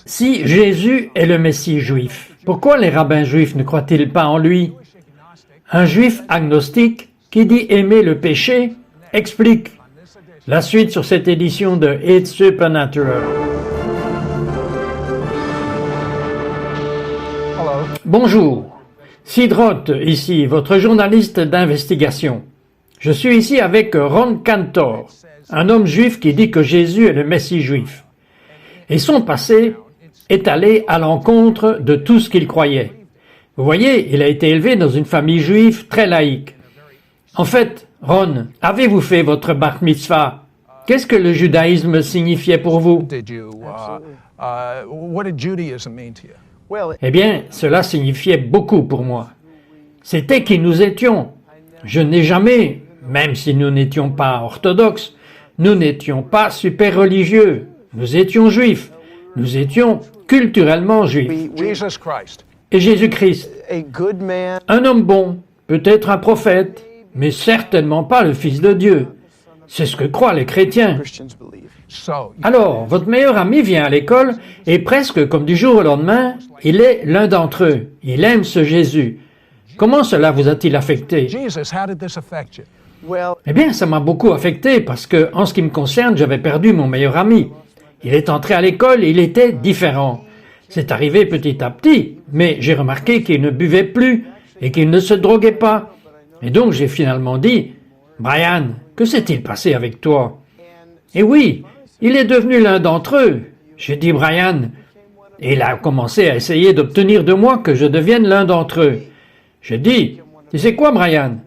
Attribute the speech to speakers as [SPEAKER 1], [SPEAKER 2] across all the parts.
[SPEAKER 1] Si Jésus est le Messie juif, pourquoi les rabbins juifs ne croient-ils pas en lui? Un juif agnostique qui dit aimer le péché explique. La suite sur cette édition de It's Supernatural. Bonjour, Sid Roth ici, votre journaliste d'investigation. Je suis ici avec Ron Cantor, un homme juif qui dit que Jésus est le Messie juif. Et son passé est allé à l'encontre de tout ce qu'il croyait. Vous voyez, il a été élevé dans une famille juive très laïque. En fait, Ron, avez-vous fait votre bar mitzvah? Qu'est-ce que le judaïsme signifiait pour vous? Eh bien, cela signifiait beaucoup pour moi. C'était qui nous étions. Je n'ai jamais, même si nous n'étions pas orthodoxes, nous n'étions pas super religieux. Nous étions juifs. Nous étions culturellement juifs. Et Jésus-Christ, un homme bon, peut-être un prophète, mais certainement pas le Fils de Dieu. C'est ce que croient les chrétiens. Alors, votre meilleur ami vient à l'école et presque comme du jour au lendemain, il est l'un d'entre eux. Il aime ce Jésus. Comment cela vous a-t-il affecté? Eh bien, ça m'a beaucoup affecté parce que, en ce qui me concerne, j'avais perdu mon meilleur ami. Il est entré à l'école et il était différent. C'est arrivé petit à petit, mais j'ai remarqué qu'il ne buvait plus et qu'il ne se droguait pas. Et donc j'ai finalement dit, « Brian, que s'est-il passé avec toi? » Et oui, il est devenu l'un d'entre eux. J'ai dit, « Brian, » et il a commencé à essayer d'obtenir de moi que je devienne l'un d'entre eux. J'ai dit, « Tu sais quoi, Brian?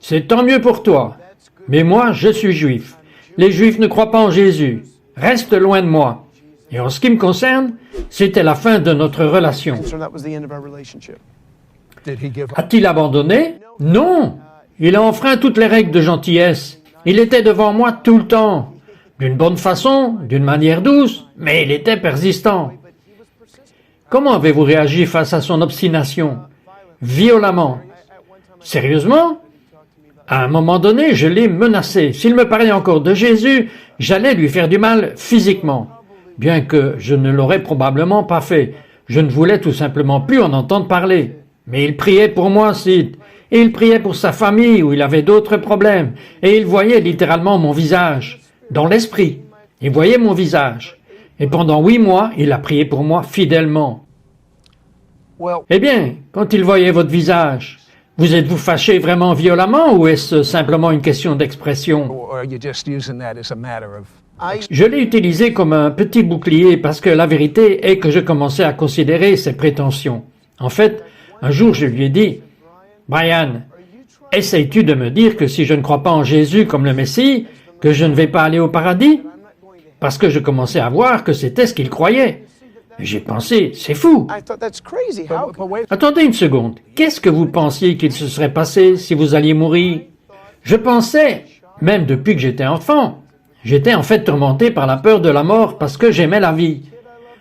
[SPEAKER 1] C'est tant mieux pour toi. Mais moi, je suis juif. Les juifs ne croient pas en Jésus. Reste loin de moi. » Et en ce qui me concerne, c'était la fin de notre relation. A-t-il abandonné? Non! Il a enfreint toutes les règles de gentillesse. Il était devant moi tout le temps. D'une bonne façon, d'une manière douce, mais il était persistant. Comment avez-vous réagi face à son obstination? Violemment. Sérieusement? À un moment donné, je l'ai menacé. S'il me parlait encore de Jésus, j'allais lui faire du mal physiquement. Bien que je ne l'aurais probablement pas fait. Je ne voulais tout simplement plus en entendre parler. Mais il priait pour moi, Sid. Et il priait pour sa famille où il avait d'autres problèmes. Et il voyait littéralement mon visage. Dans l'esprit. Il voyait mon visage. Et pendant 8 mois, il a prié pour moi fidèlement. Eh bien, quand il voyait votre visage, vous êtes-vous fâché vraiment violemment ou est-ce simplement une question d'expression? Je l'ai utilisé comme un petit bouclier parce que la vérité est que je commençais à considérer ses prétentions. En fait, un jour je lui ai dit, « Brian, essayes-tu de me dire que si je ne crois pas en Jésus comme le Messie, que je ne vais pas aller au paradis? » Parce que je commençais à voir que c'était ce qu'il croyait. Et j'ai pensé, c'est fou. Attendez une seconde. Qu'est-ce que vous pensiez qu'il se serait passé si vous alliez mourir? Je pensais, même depuis que j'étais enfant, j'étais en fait tourmenté par la peur de la mort parce que j'aimais la vie.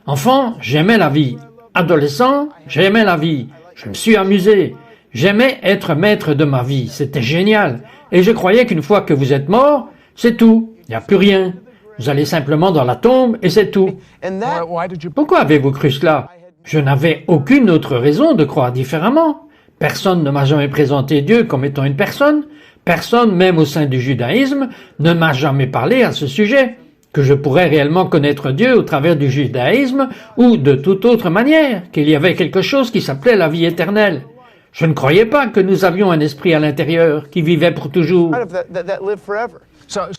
[SPEAKER 1] Enfant, j'aimais la vie. Adolescent, j'aimais la vie. Je me suis amusé. J'aimais être maître de ma vie. C'était génial. Et je croyais qu'une fois que vous êtes mort, c'est tout. Il n'y a plus rien. Vous allez simplement dans la tombe et c'est tout. Pourquoi avez-vous cru cela? Je n'avais aucune autre raison de croire différemment. Personne ne m'a jamais présenté Dieu comme étant une personne. Personne, même au sein du judaïsme, ne m'a jamais parlé à ce sujet. Que je pourrais réellement connaître Dieu au travers du judaïsme ou de toute autre manière, qu'il y avait quelque chose qui s'appelait la vie éternelle. Je ne croyais pas que nous avions un esprit à l'intérieur qui vivait pour toujours.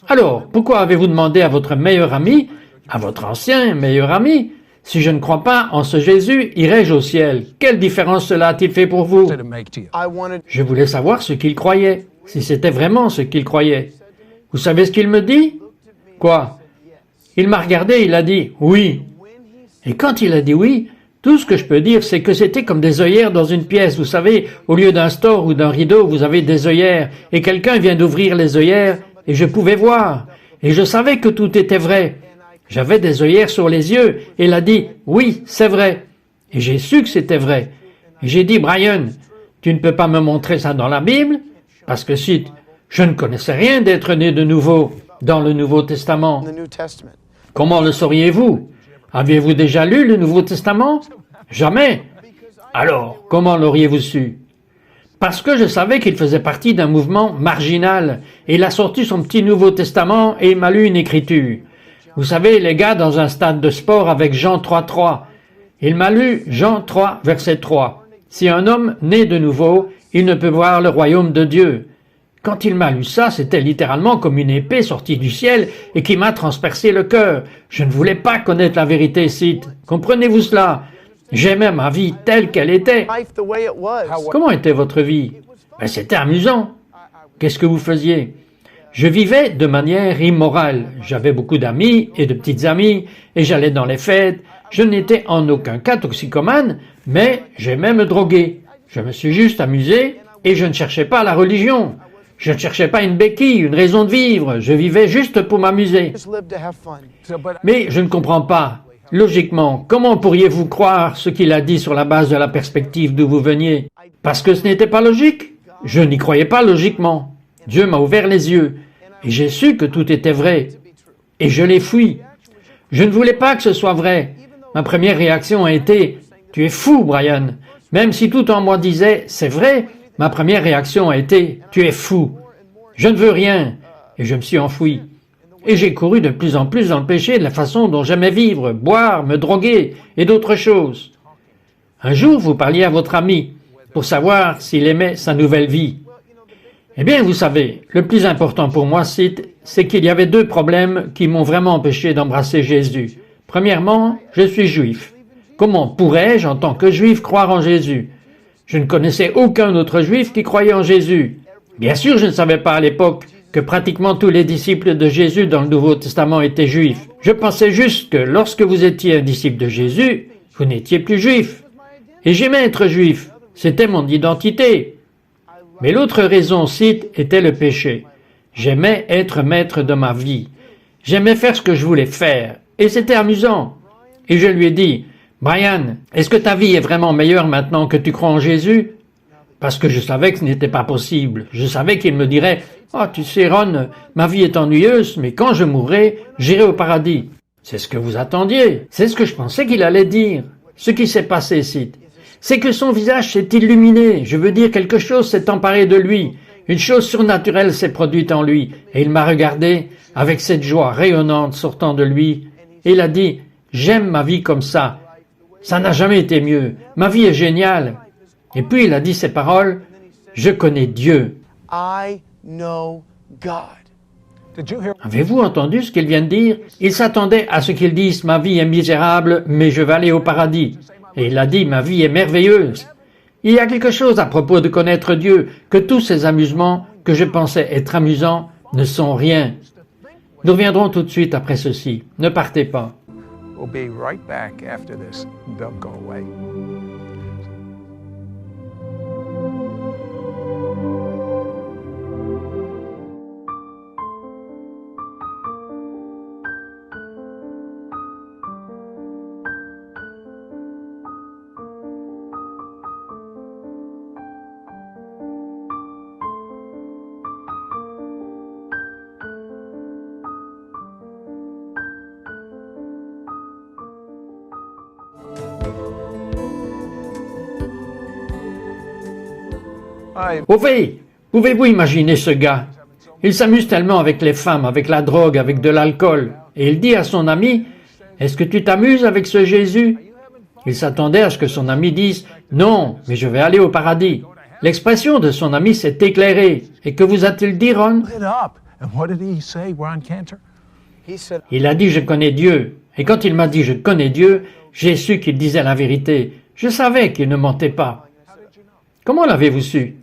[SPEAKER 1] Alors, pourquoi avez-vous demandé à votre meilleur ami, à votre ancien meilleur ami, si je ne crois pas en ce Jésus, irai-je au ciel? Quelle différence cela a-t-il fait pour vous? Je voulais savoir ce qu'il croyait, si c'était vraiment ce qu'il croyait. Vous savez ce qu'il me dit? Quoi? Il m'a regardé, il a dit « oui ». Et quand il a dit « oui », tout ce que je peux dire, c'est que c'était comme des œillères dans une pièce. Vous savez, au lieu d'un store ou d'un rideau, vous avez des œillères. Et quelqu'un vient d'ouvrir les œillères et je pouvais voir. Et je savais que tout était vrai. J'avais des œillères sur les yeux et il a dit « oui, c'est vrai ». Et j'ai su que c'était vrai. Et j'ai dit « Brian, tu ne peux pas me montrer ça dans la Bible ?» Parce que si je ne connaissais rien d'être né de nouveau dans le Nouveau Testament. Comment le sauriez-vous? Aviez-vous déjà lu le Nouveau Testament? Jamais. Alors, comment l'auriez-vous su? Parce que je savais qu'il faisait partie d'un mouvement marginal, et il a sorti son petit Nouveau Testament et il m'a lu une écriture. Vous savez, les gars dans un stade de sport avec Jean 3.3. Il m'a lu Jean 3, verset 3. Si un homme naît de nouveau, il ne peut voir le royaume de Dieu. Quand il m'a lu ça, c'était littéralement comme une épée sortie du ciel et qui m'a transpercé le cœur. Je ne voulais pas connaître la vérité, Sid. Comprenez-vous cela? J'aimais ma vie telle qu'elle était. Comment était votre vie? C'était amusant. Qu'est-ce que vous faisiez? Je vivais de manière immorale. J'avais beaucoup d'amis et de petites amies, et j'allais dans les fêtes. Je n'étais en aucun cas toxicomane, mais j'aimais me droguer. Je me suis juste amusé, et je ne cherchais pas la religion. Je ne cherchais pas une béquille, une raison de vivre. Je vivais juste pour m'amuser. Mais je ne comprends pas. Logiquement, comment pourriez-vous croire ce qu'il a dit sur la base de la perspective d'où vous veniez? Parce que ce n'était pas logique. Je n'y croyais pas logiquement. Dieu m'a ouvert les yeux, et j'ai su que tout était vrai. Et je l'ai fui. Je ne voulais pas que ce soit vrai. Ma première réaction a été « Tu es fou, Brian !» Même si tout en moi disait « C'est vrai !» Ma première réaction a été « Tu es fou !» Je ne veux rien. Et je me suis enfoui. Et j'ai couru de plus en plus dans le péché de la façon dont j'aimais vivre, boire, me droguer et d'autres choses. Un jour, vous parliez à votre ami pour savoir s'il aimait sa nouvelle vie. Eh bien, vous savez, le plus important pour moi, c'est qu'il y avait deux problèmes qui m'ont vraiment empêché d'embrasser Jésus. Premièrement, je suis juif. Comment pourrais-je, en tant que juif, croire en Jésus? Je ne connaissais aucun autre juif qui croyait en Jésus. Bien sûr, je ne savais pas à l'époque que pratiquement tous les disciples de Jésus dans le Nouveau Testament étaient juifs. Je pensais juste que lorsque vous étiez un disciple de Jésus, vous n'étiez plus juif. Et j'aimais être juif. C'était mon identité. Mais l'autre raison, était le péché. J'aimais être maître de ma vie. J'aimais faire ce que je voulais faire. Et c'était amusant. Et je lui ai dit, Brian, est-ce que ta vie est vraiment meilleure maintenant que tu crois en Jésus? Parce que je savais que ce n'était pas possible. Je savais qu'il me dirait, ah, tu sais, Ron, ma vie est ennuyeuse, mais quand je mourrai, j'irai au paradis. C'est ce que vous attendiez. C'est ce que je pensais qu'il allait dire. Ce qui s'est passé, c'est que son visage s'est illuminé. Je veux dire, quelque chose s'est emparé de lui. Une chose surnaturelle s'est produite en lui. Et il m'a regardé avec cette joie rayonnante sortant de lui. Et il a dit, j'aime ma vie comme ça. Ça n'a jamais été mieux. Ma vie est géniale. Et puis il a dit ces paroles, je connais Dieu. Avez-vous entendu ce qu'il vient de dire? Il s'attendait à ce qu'il dise, ma vie est misérable, mais je vais aller au paradis. Et il a dit, ma vie est merveilleuse. Il y a quelque chose à propos de connaître Dieu, que tous ces amusements que je pensais être amusants ne sont rien. Nous reviendrons tout de suite après ceci. Ne partez pas.
[SPEAKER 2] We'll be right back after this. Don't go away.
[SPEAKER 1] Pouvez-vous imaginer ce gars? Il s'amuse tellement avec les femmes, avec la drogue, avec de l'alcool. Et il dit à son ami, « Est-ce que tu t'amuses avec ce Jésus ?» Il s'attendait à ce que son ami dise, « Non, mais je vais aller au paradis. » L'expression de son ami s'est éclairée. Et que vous a-t-il dit, Ron? Il a dit, « Je connais Dieu. » Et quand il m'a dit, « Je connais Dieu », j'ai su qu'il disait la vérité. Je savais qu'il ne mentait pas. Comment l'avez-vous su?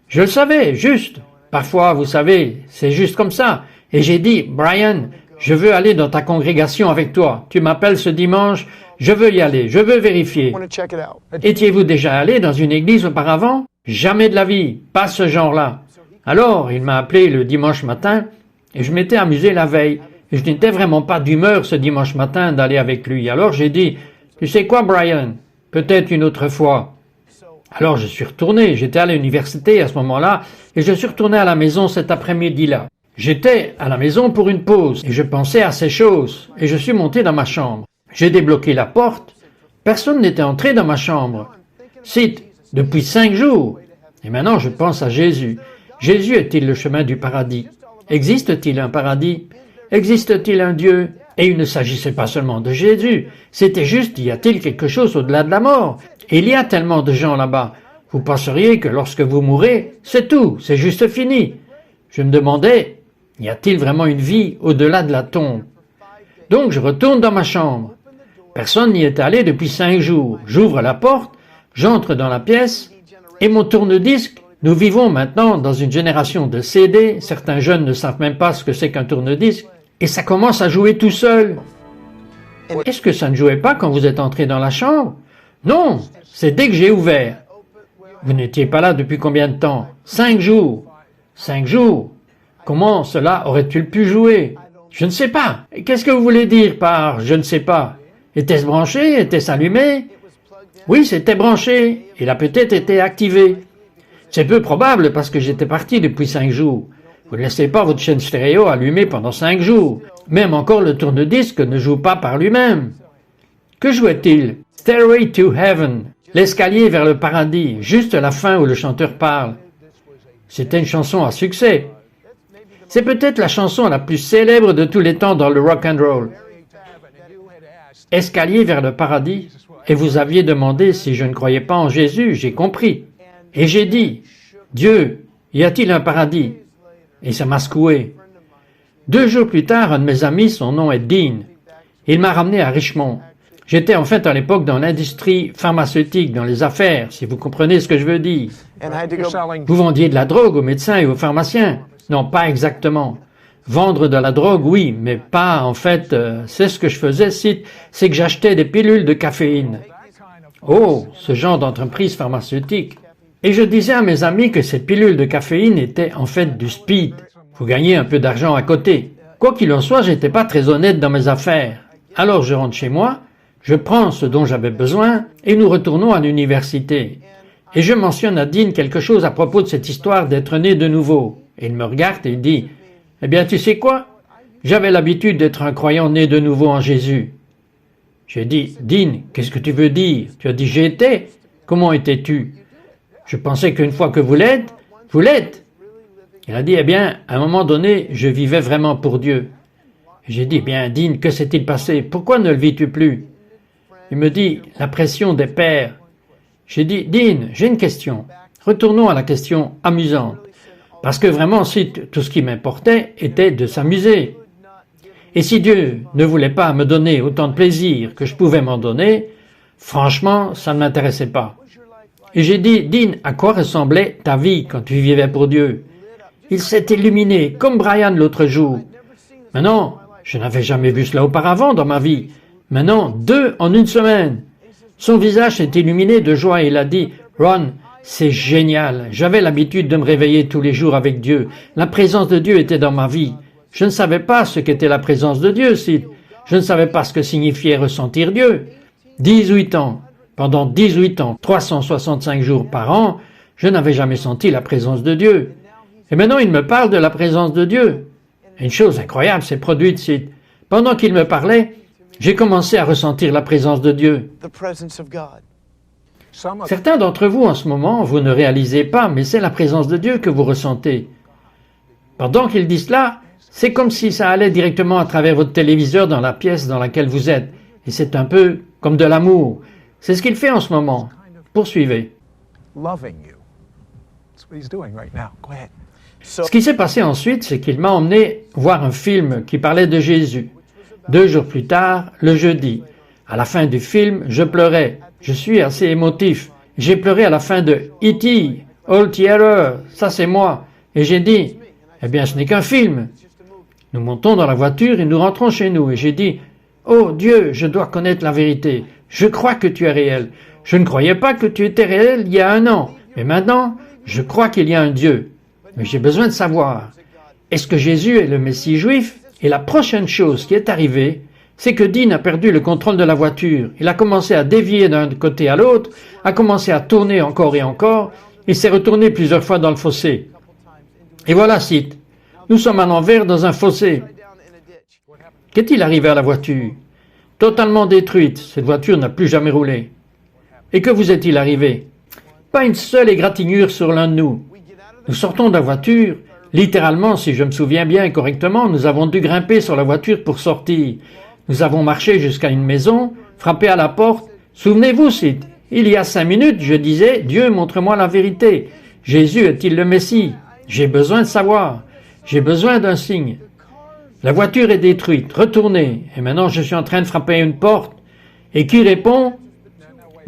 [SPEAKER 1] Je le savais, juste. Parfois, vous savez, c'est juste comme ça. Et j'ai dit, Brian, je veux aller dans ta congrégation avec toi. Tu m'appelles ce dimanche, je veux y aller, je veux vérifier. Étiez-vous déjà allé dans une église auparavant? Jamais de la vie, pas ce genre-là. Alors, il m'a appelé le dimanche matin et je m'étais amusé la veille. Et je n'étais vraiment pas d'humeur ce dimanche matin d'aller avec lui. Alors j'ai dit, tu sais quoi, Brian? Peut-être une autre fois. Alors je suis retourné, j'étais à l'université à ce moment-là, et je suis retourné à la maison cet après-midi-là. J'étais à la maison pour une pause, et je pensais à ces choses, et je suis monté dans ma chambre. J'ai débloqué la porte. Personne n'était entré dans ma chambre. Cite, depuis 5 jours. Et maintenant, je pense à Jésus. Jésus est-il le chemin du paradis? Existe-t-il un paradis? Existe-t-il un Dieu? Et il ne s'agissait pas seulement de Jésus. C'était juste, y a-t-il quelque chose au-delà de la mort? Et il y a tellement de gens là-bas. Vous penseriez que lorsque vous mourrez, c'est tout, c'est juste fini. Je me demandais, y a-t-il vraiment une vie au-delà de la tombe? Donc je retourne dans ma chambre. Personne n'y est allé depuis 5 jours. J'ouvre la porte, j'entre dans la pièce, et mon tourne-disque, nous vivons maintenant dans une génération de CD, certains jeunes ne savent même pas ce que c'est qu'un tourne-disque, et ça commence à jouer tout seul. Est-ce que ça ne jouait pas quand vous êtes entré dans la chambre? Non, c'est dès que j'ai ouvert. Vous n'étiez pas là depuis combien de temps? 5 jours. 5 jours. Comment cela aurait-il pu jouer? Je ne sais pas. Qu'est-ce que vous voulez dire par « je ne sais pas » ? Était-ce branché? Était-ce allumé? Oui, c'était branché. Il a peut-être été activé. C'est peu probable parce que j'étais parti depuis 5 jours. Vous ne laissez pas votre chaîne stéréo allumée pendant 5 jours. Même encore le tourne-disque ne joue pas par lui-même. Que jouait-il? Stairway to Heaven, l'escalier vers le paradis, juste la fin où le chanteur parle. C'était une chanson à succès. C'est peut-être la chanson la plus célèbre de tous les temps dans le rock and roll. Escalier vers le paradis, et vous aviez demandé si je ne croyais pas en Jésus, j'ai compris. Et j'ai dit, Dieu, y a-t-il un paradis? Et ça m'a secoué. 2 jours plus tard, un de mes amis, son nom est Dean. Il m'a ramené à Richmond. J'étais en fait à l'époque dans l'industrie pharmaceutique, dans les affaires, si vous comprenez ce que je veux dire. Vous vendiez de la drogue aux médecins et aux pharmaciens? Non, pas exactement. Vendre de la drogue, oui, mais pas, en fait, c'est ce que je faisais, c'est que j'achetais des pilules de caféine. Oh, ce genre d'entreprise pharmaceutique. Et je disais à mes amis que ces pilules de caféine étaient en fait du speed. Vous gagnez un peu d'argent à côté. Quoi qu'il en soit, j'étais pas très honnête dans mes affaires. Alors je rentre chez moi, je prends ce dont j'avais besoin et nous retournons à l'université. Et je mentionne à Dean quelque chose à propos de cette histoire d'être né de nouveau. Et il me regarde et il dit, « Eh bien, tu sais quoi? J'avais l'habitude d'être un croyant né de nouveau en Jésus. » J'ai dit, « Dean, qu'est-ce que tu veux dire? Tu as dit, j'étais. Comment étais-tu? Je pensais qu'une fois que vous l'êtes, vous l'êtes. » Il a dit, « Eh bien, à un moment donné, je vivais vraiment pour Dieu. » J'ai dit, « Bien, Dean, que s'est-il passé? Pourquoi ne le vis-tu plus? » Il me dit, « La pression des pères. » J'ai dit, « Dean, j'ai une question. Retournons à la question amusante. Parce que vraiment, si tout ce qui m'importait était de s'amuser. Et si Dieu ne voulait pas me donner autant de plaisir que je pouvais m'en donner, franchement, ça ne m'intéressait pas. Et j'ai dit, Dean, à quoi ressemblait ta vie quand tu vivais pour Dieu? Il s'est illuminé, comme Brian l'autre jour. Mais non, je n'avais jamais vu cela auparavant dans ma vie. Maintenant, 2 en une semaine. Son visage s'est illuminé de joie et il a dit, Ron, c'est génial. J'avais l'habitude de me réveiller tous les jours avec Dieu. La présence de Dieu était dans ma vie. Je ne savais pas ce qu'était la présence de Dieu, Sid. Je ne savais pas ce que signifiait ressentir Dieu. 18 ans. Pendant 18 ans, 365 jours par an, je n'avais jamais senti la présence de Dieu. Et maintenant, il me parle de la présence de Dieu. Et une chose incroyable s'est produite, Sid. Pendant qu'il me parlait, j'ai commencé à ressentir la présence de Dieu. Certains d'entre vous, en ce moment, vous ne réalisez pas, mais c'est la présence de Dieu que vous ressentez. Pendant qu'il dit cela, c'est comme si ça allait directement à travers votre téléviseur dans la pièce dans laquelle vous êtes. Et c'est un peu comme de l'amour. C'est ce qu'il fait en ce moment. Poursuivez. Ce qui s'est passé ensuite, c'est qu'il m'a emmené voir un film qui parlait de Jésus. 2 jours plus tard, le jeudi. À la fin du film, je pleurais. Je suis assez émotif. J'ai pleuré à la fin de E.T., All Theater, ça c'est moi. Et j'ai dit, eh bien ce n'est qu'un film. Nous montons dans la voiture et nous rentrons chez nous. Et j'ai dit, oh Dieu, je dois connaître la vérité. Je crois que tu es réel. Je ne croyais pas que tu étais réel il y a 1 an. Mais maintenant, je crois qu'il y a un Dieu. Mais j'ai besoin de savoir, est-ce que Jésus est le Messie juif? Et la prochaine chose qui est arrivée, c'est que Dean a perdu le contrôle de la voiture. Il a commencé à dévier d'un côté à l'autre, a commencé à tourner encore et encore, et s'est retourné plusieurs fois dans le fossé. Et voilà, Sid, nous sommes à l'envers dans un fossé. Qu'est-il arrivé à la voiture? totalement détruite. Cette voiture n'a plus jamais roulé. Et que vous est-il arrivé? Pas une seule égratignure sur l'un de nous. Nous sortons de la voiture. Littéralement, si je me souviens bien et correctement, nous avons dû grimper sur la voiture pour sortir. Nous avons marché jusqu'à une maison, frappé à la porte. Souvenez-vous, Sid, il y a 5 minutes, je disais, Dieu, montre-moi la vérité. Jésus est-il le Messie? J'ai besoin de savoir. J'ai besoin d'un signe. La voiture est détruite, retournée, et maintenant je suis en train de frapper à une porte. Et qui répond?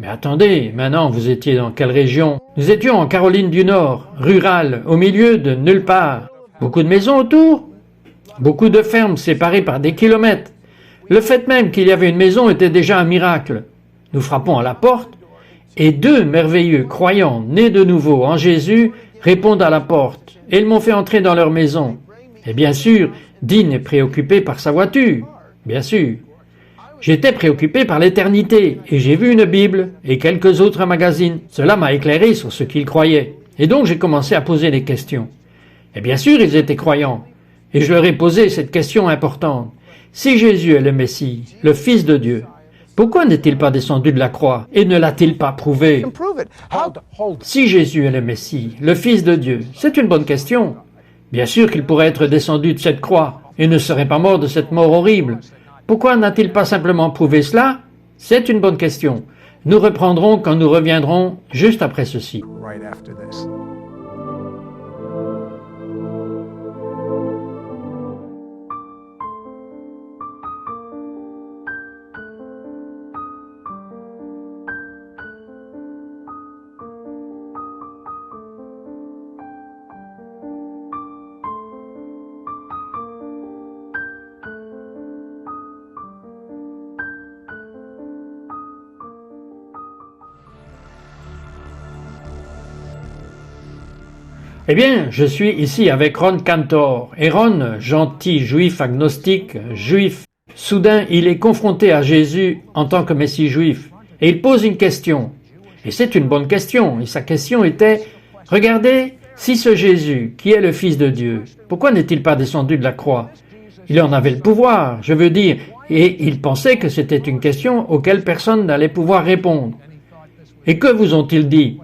[SPEAKER 1] Mais attendez, maintenant vous étiez dans quelle région? Nous étions en Caroline du Nord, rurale, au milieu de nulle part. Beaucoup de maisons autour? Beaucoup de fermes séparées par des kilomètres. Le fait même qu'il y avait une maison était déjà un miracle. Nous frappons à la porte, et 2 merveilleux croyants nés de nouveau en Jésus répondent à la porte, et ils m'ont fait entrer dans leur maison. Et bien sûr, Dean est préoccupé par sa voiture, bien sûr. J'étais préoccupé par l'éternité, et j'ai vu une Bible et quelques autres magazines. Cela m'a éclairé sur ce qu'ils croyaient. Et donc j'ai commencé à poser des questions. Et bien sûr, ils étaient croyants. Et je leur ai posé cette question importante. Si Jésus est le Messie, le Fils de Dieu, pourquoi n'est-il pas descendu de la croix et ne l'a-t-il pas prouvé? Si Jésus est le Messie, le Fils de Dieu, c'est une bonne question. Bien sûr qu'il pourrait être descendu de cette croix et ne serait pas mort de cette mort horrible. Pourquoi n'a-t-il pas simplement prouvé cela? C'est une bonne question. Nous reprendrons quand nous reviendrons juste après ceci.
[SPEAKER 2] Right after this.
[SPEAKER 1] Eh bien, je suis ici avec Ron Cantor. Et Ron, gentil juif agnostique, juif, soudain il est confronté à Jésus en tant que Messie juif. Et il pose une question. Et c'est une bonne question. Et sa question était, regardez, si ce Jésus, qui est le Fils de Dieu, pourquoi n'est-il pas descendu de la croix? Il en avait le pouvoir, je veux dire, et il pensait que c'était une question auquel personne n'allait pouvoir répondre. Et que vous ont-ils dit?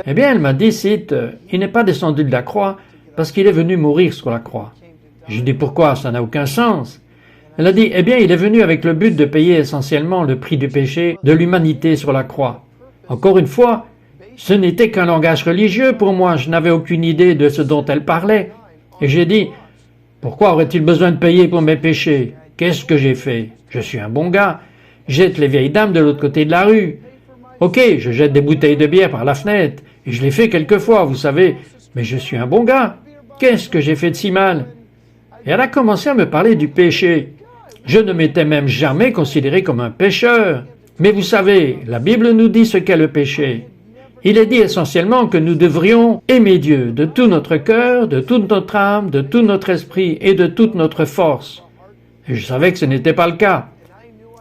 [SPEAKER 1] Eh bien, elle m'a dit, Sid, il n'est pas descendu de la croix parce qu'il est venu mourir sur la croix. Je dis, pourquoi? Ça n'a aucun sens. Elle a dit, eh bien, il est venu avec le but de payer essentiellement le prix du péché de l'humanité sur la croix. Encore une fois, ce n'était qu'un langage religieux pour moi, je n'avais aucune idée de ce dont elle parlait. Et j'ai dit, pourquoi aurait-il besoin de payer pour mes péchés? Qu'est-ce que j'ai fait? Je suis un bon gars. Jette les vieilles dames de l'autre côté de la rue. Ok, je jette des bouteilles de bière par la fenêtre. Et je l'ai fait quelquefois, vous savez. Mais je suis un bon gars. Qu'est-ce que j'ai fait de si mal? Et elle a commencé à me parler du péché. Je ne m'étais même jamais considéré comme un pécheur. Mais vous savez, la Bible nous dit ce qu'est le péché. Il est dit essentiellement que nous devrions aimer Dieu de tout notre cœur, de toute notre âme, de tout notre esprit et de toute notre force. Et je savais que ce n'était pas le cas.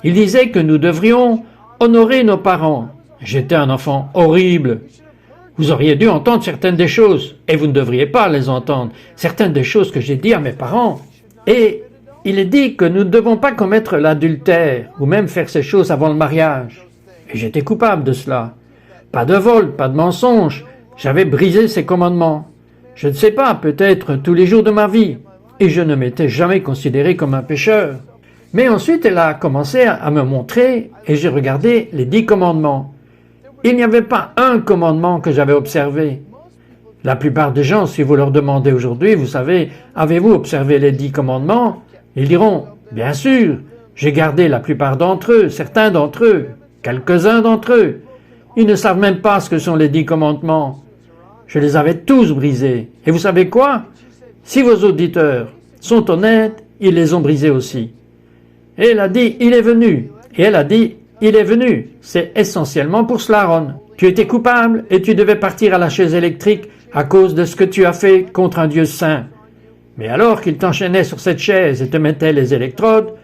[SPEAKER 1] Il disait que nous devrions honorer nos parents. J'étais un enfant horrible. Vous auriez dû entendre certaines des choses, et vous ne devriez pas les entendre, certaines des choses que j'ai dit à mes parents. Et il est dit que nous ne devons pas commettre l'adultère, ou même faire ces choses avant le mariage. Et j'étais coupable de cela. Pas de vol, pas de mensonge. J'avais brisé ces commandements. Je ne sais pas, peut-être tous les jours de ma vie. Et je ne m'étais jamais considéré comme un pécheur. Mais ensuite, elle a commencé à me montrer, et j'ai regardé les 10 commandements. Il n'y avait pas un commandement que j'avais observé. La plupart des gens, si vous leur demandez aujourd'hui, vous savez, avez-vous observé les 10 commandements? Ils diront, bien sûr, j'ai gardé la plupart d'entre eux, certains d'entre eux, quelques-uns d'entre eux. Ils ne savent même pas ce que sont les 10 commandements. Je les avais tous brisés. Et vous savez quoi? Si vos auditeurs sont honnêtes, ils les ont brisés aussi. Et elle a dit, il est venu. Et elle a dit, il est venu. C'est essentiellement pour cela, Ron. Tu étais coupable et tu devais partir à la chaise électrique à cause de ce que tu as fait contre un Dieu saint. Mais alors qu'il t'enchaînait sur cette chaise et te mettait les électrodes,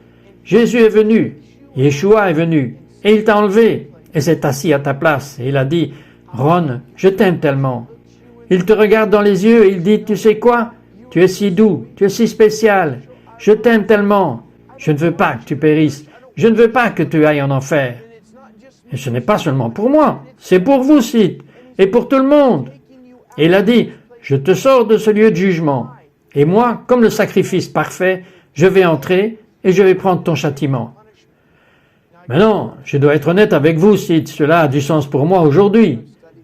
[SPEAKER 1] Jésus est venu, Yeshua est venu, et il t'a enlevé, et s'est assis à ta place. Et il a dit, Ron, je t'aime tellement. Il te regarde dans les yeux et il dit, tu sais quoi? tu es si doux, tu es si spécial, je t'aime tellement, je ne veux pas que tu périsses, je ne veux pas que tu ailles en enfer. Et ce n'est pas seulement pour moi, c'est pour vous, Sid, et pour tout le monde. Et il a dit, je te sors de ce lieu de jugement, et moi, comme le sacrifice parfait, je vais entrer et je vais prendre ton châtiment. Maintenant, je dois être honnête avec vous, Sid, cela a du sens pour moi aujourd'hui,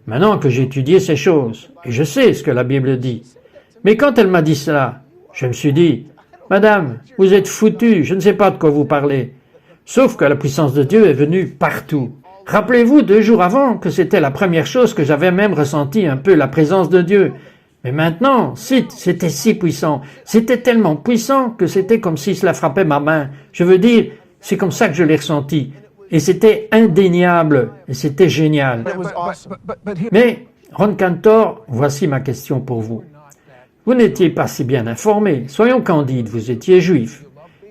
[SPEAKER 1] maintenant que j'ai étudié ces choses, et je sais ce que la Bible dit. Mais quand elle m'a dit cela, je me suis dit, Madame, vous êtes foutue, je ne sais pas de quoi vous parlez. Sauf que la puissance de Dieu est venue partout. Rappelez-vous 2 jours avant que c'était la première chose que j'avais même ressenti un peu la présence de Dieu. Mais maintenant, c'était si puissant, c'était tellement puissant que c'était comme si cela frappait ma main. Je veux dire, c'est comme ça que je l'ai ressenti. Et c'était indéniable, et c'était génial. Mais, Ron Cantor, voici ma question pour vous. Vous n'étiez pas si bien informé, soyons candides, vous étiez juif.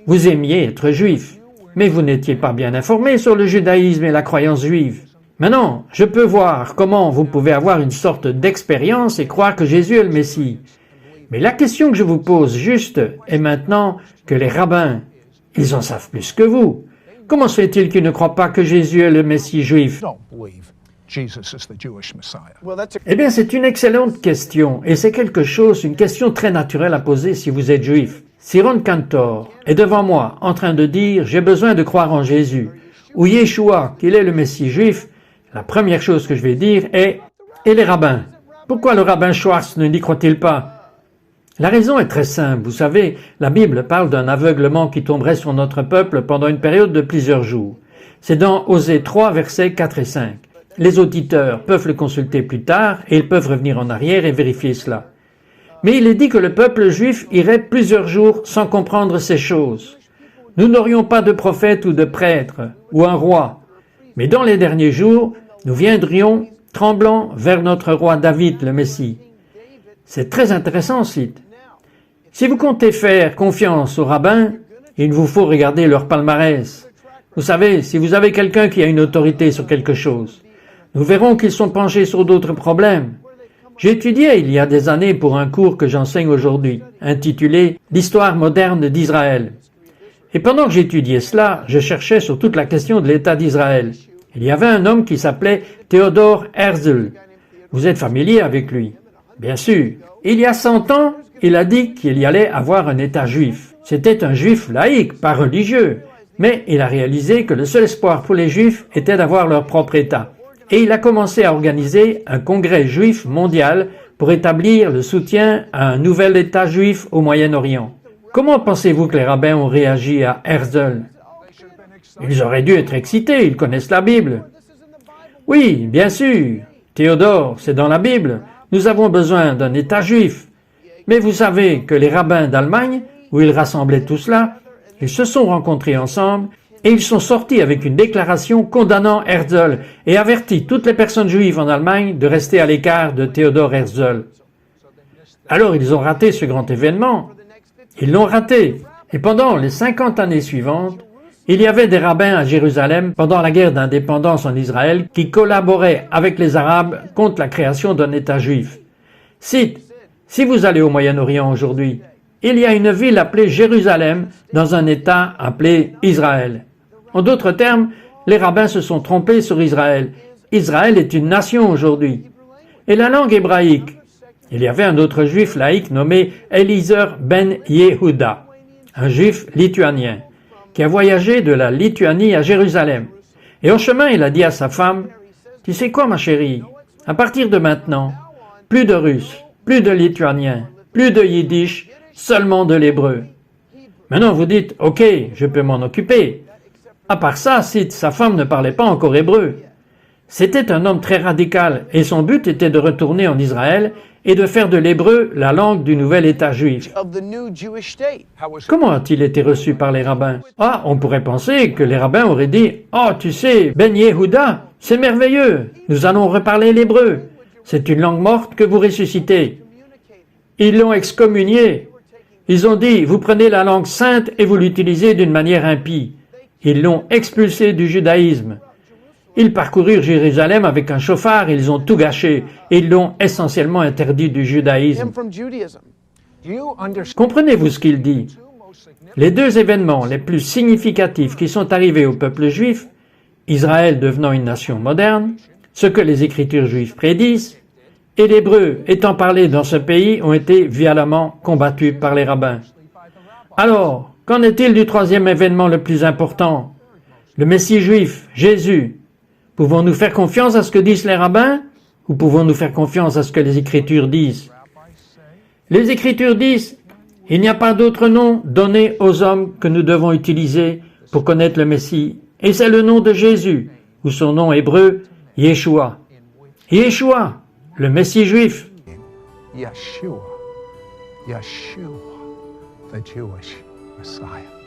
[SPEAKER 1] Vous aimiez être juif, mais vous n'étiez pas bien informé sur le judaïsme et la croyance juive. Maintenant, je peux voir comment vous pouvez avoir une sorte d'expérience et croire que Jésus est le Messie. Mais la question que je vous pose juste est maintenant que les rabbins, ils en savent plus que vous. Comment se fait-il qu'ils ne croient pas que Jésus est le Messie juif?
[SPEAKER 2] Don't believe Jesus is the Jewish Messiah.
[SPEAKER 1] Eh bien, c'est une excellente question, et c'est une question très naturelle à poser si vous êtes juif. Si Ron Cantor est devant moi en train de dire « j'ai besoin de croire en Jésus » ou Yeshua, qu'il est le Messie juif, la première chose que je vais dire est « et les rabbins? Pourquoi le rabbin Schwartz ne n'y croit-il pas ?» La raison est très simple. Vous savez, la Bible parle d'un aveuglement qui tomberait sur notre peuple pendant une période de plusieurs jours. C'est dans Osée 3, versets 4 et 5. Les auditeurs peuvent le consulter plus tard et ils peuvent revenir en arrière et vérifier cela. Mais il est dit que le peuple juif irait plusieurs jours sans comprendre ces choses. Nous n'aurions pas de prophète ou de prêtre ou un roi, mais dans les derniers jours, nous viendrions tremblants vers notre roi David, le Messie. C'est très intéressant, Sid. Si vous comptez faire confiance aux rabbins, il vous faut regarder leur palmarès. Vous savez, si vous avez quelqu'un qui a une autorité sur quelque chose, nous verrons qu'ils sont penchés sur d'autres problèmes. J'ai étudié il y a des années pour un cours que j'enseigne aujourd'hui, intitulé « L'histoire moderne d'Israël ». Et pendant que j'étudiais cela, je cherchais sur toute la question de l'État d'Israël. Il y avait un homme qui s'appelait Theodor Herzl. Vous êtes familier avec lui? Bien sûr. Il y a 100 ans, il a dit qu'il y allait avoir un État juif. C'était un juif laïque, pas religieux. Mais il a réalisé que le seul espoir pour les juifs était d'avoir leur propre État. Et il a commencé à organiser un congrès juif mondial pour établir le soutien à un nouvel État juif au Moyen-Orient. Comment pensez-vous que les rabbins ont réagi à Herzl? Ils auraient dû être excités, ils connaissent la Bible. Oui, bien sûr. Théodore, c'est dans la Bible. Nous avons besoin d'un État juif. Mais vous savez que les rabbins d'Allemagne, où ils rassemblaient tout cela, ils se sont rencontrés ensemble et ils sont sortis avec une déclaration condamnant Herzl et avertit toutes les personnes juives en Allemagne de rester à l'écart de Theodor Herzl. Alors ils ont raté ce grand événement. Ils l'ont raté. Et pendant les 50 années suivantes, il y avait des rabbins à Jérusalem pendant la guerre d'indépendance en Israël qui collaboraient avec les Arabes contre la création d'un État juif. Cite, si vous allez au Moyen-Orient aujourd'hui, il y a une ville appelée Jérusalem dans un État appelé Israël. En d'autres termes, les rabbins se sont trompés sur Israël. Israël est une nation aujourd'hui. Et la langue hébraïque. Il y avait un autre juif laïque nommé Eliezer ben Yehuda, un juif lituanien, qui a voyagé de la Lituanie à Jérusalem. Et en chemin, il a dit à sa femme, « Tu sais quoi, ma chérie, à partir de maintenant, plus de russe, plus de lituanien, plus de yiddish, seulement de l'hébreu. » Maintenant, vous dites, « Ok, je peux m'en occuper. » À part ça, sa femme ne parlait pas encore hébreu. C'était un homme très radical et son but était de retourner en Israël et de faire de l'hébreu la langue du nouvel État juif. Comment a-t-il été reçu par les rabbins? Ah, on pourrait penser que les rabbins auraient dit « Oh, tu sais, Ben Yehuda, c'est merveilleux, nous allons reparler l'hébreu. C'est une langue morte que vous ressuscitez. » Ils l'ont excommunié. Ils ont dit « Vous prenez la langue sainte et vous l'utilisez d'une manière impie. » Ils l'ont expulsé du judaïsme. Ils parcoururent Jérusalem avec un chauffard, ils ont tout gâché. Ils l'ont essentiellement interdit du judaïsme.
[SPEAKER 2] You understand
[SPEAKER 1] Comprenez-vous ce qu'il dit? Les deux événements les plus significatifs qui sont arrivés au peuple juif, Israël devenant une nation moderne, ce que les Écritures juives prédisent, et l'hébreu étant parlé dans ce pays ont été violemment combattus par les rabbins. Alors, qu'en est-il du troisième événement le plus important? Le Messie juif, Jésus. Pouvons-nous faire confiance à ce que disent les rabbins ou pouvons-nous faire confiance à ce que les Écritures disent? Les Écritures disent « Il n'y a pas d'autre nom donné aux hommes que nous devons utiliser pour connaître le Messie, et c'est le nom de Jésus, ou son nom hébreu, Yeshua. » Yeshua, le Messie juif.
[SPEAKER 2] Yeshua, Yeshua, the Jewish Messiah.